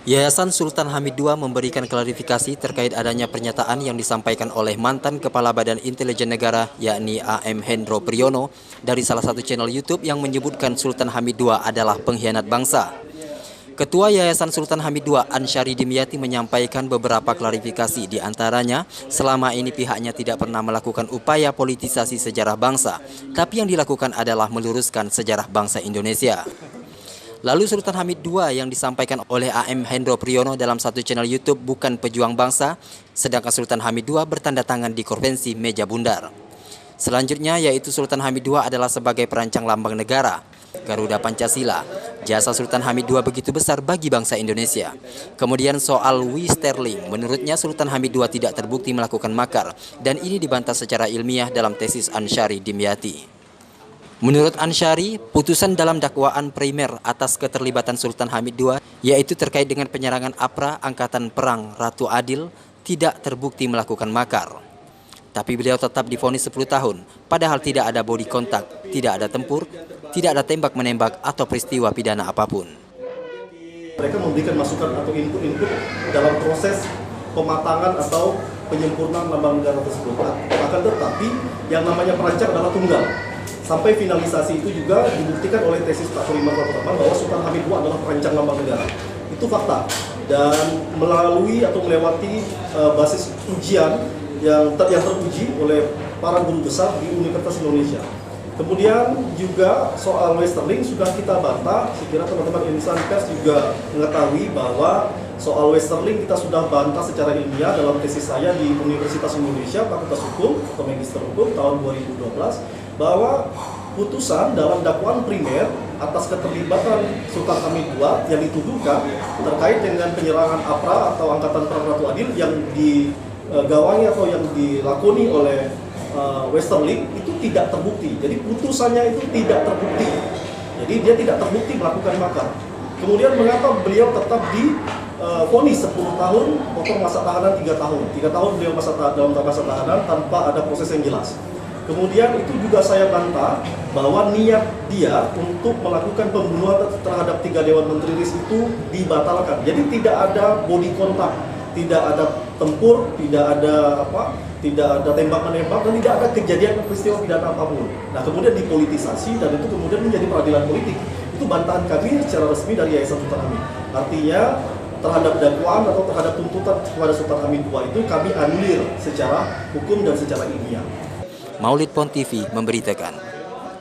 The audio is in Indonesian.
Yayasan Sultan Hamid II memberikan klarifikasi terkait adanya pernyataan yang disampaikan oleh mantan Kepala Badan Intelijen Negara yakni AM Hendro Priyono dari salah satu channel YouTube yang menyebutkan Sultan Hamid II adalah pengkhianat bangsa. Ketua Yayasan Sultan Hamid II Ansyari Dimyati menyampaikan beberapa klarifikasi, di antaranya selama ini pihaknya tidak pernah melakukan upaya politisasi sejarah bangsa, tapi yang dilakukan adalah meluruskan sejarah bangsa Indonesia. Lalu Sultan Hamid II yang disampaikan oleh AM Hendro Priyono dalam satu channel YouTube bukan pejuang bangsa, sedangkan Sultan Hamid II bertanda tangan di konvensi meja bundar. Selanjutnya yaitu Sultan Hamid II adalah sebagai perancang lambang negara, Garuda Pancasila. Jasa Sultan Hamid II begitu besar bagi bangsa Indonesia. Kemudian soal W. Sterling, menurutnya Sultan Hamid II tidak terbukti melakukan makar, dan ini dibantah secara ilmiah dalam tesis Ansyari Dimyati. Menurut Ansyari, putusan dalam dakwaan primer atas keterlibatan Sultan Hamid II, yaitu terkait dengan penyerangan APRA Angkatan Perang Ratu Adil, tidak terbukti melakukan makar. Tapi beliau tetap divonis 10 tahun, padahal tidak ada body kontak, tidak ada tempur, tidak ada tembak-menembak atau peristiwa pidana apapun. Mereka memberikan masukan atau input-input dalam proses pematangan atau penyempurnaan lambang negara tersebut. Akan tetapi, yang namanya perancang adalah tunggal. Sampai finalisasi itu juga dibuktikan oleh tesis Pak Suliman Rahman bahwa Sultan Hamid II adalah perancang lambang negara. Itu fakta. Dan melalui atau melewati basis ujian yang teruji oleh para guru besar di Universitas Indonesia. Kemudian juga soal W. Sterling sudah kita bantah. Saya kira teman-teman insan pers juga mengetahui bahwa soal W. Sterling kita sudah bantah secara ilmiah dalam tesis saya di Universitas Indonesia Fakultas Hukum atau Magister Hukum tahun 2012, bahwa putusan dalam dakwaan primer atas keterlibatan Sultan Hamid II yang dituduhkan terkait dengan penyerangan APRA atau Angkatan Perang Ratu Adil yang digawangi atau yang dilakoni oleh W. Sterling itu tidak terbukti. Jadi putusannya itu tidak terbukti. Jadi dia tidak terbukti melakukan makar. Kemudian mengapa beliau tetap divonis 10 tahun, potong masa tahanan 3 tahun. 3 tahun beliau dalam masa tahanan tanpa ada proses yang jelas. Kemudian itu juga saya bantah bahwa niat dia untuk melakukan pembunuhan terhadap 3 Dewan Menteri RIS itu dibatalkan. Jadi tidak ada body contact, tidak ada tempur, tidak ada tembak-menembak, dan tidak ada kejadian peristiwa pidana apapun. Nah, kemudian dipolitisasi dan itu kemudian menjadi peradilan politik. Itu bantahan kami secara resmi dari Yayasan Sultan Hamid. Artinya terhadap dakwaan atau terhadap tuntutan kepada Sultan Hamid II itu kami anulir secara hukum dan secara ilmiah. Maulid Pon TV memberitakan.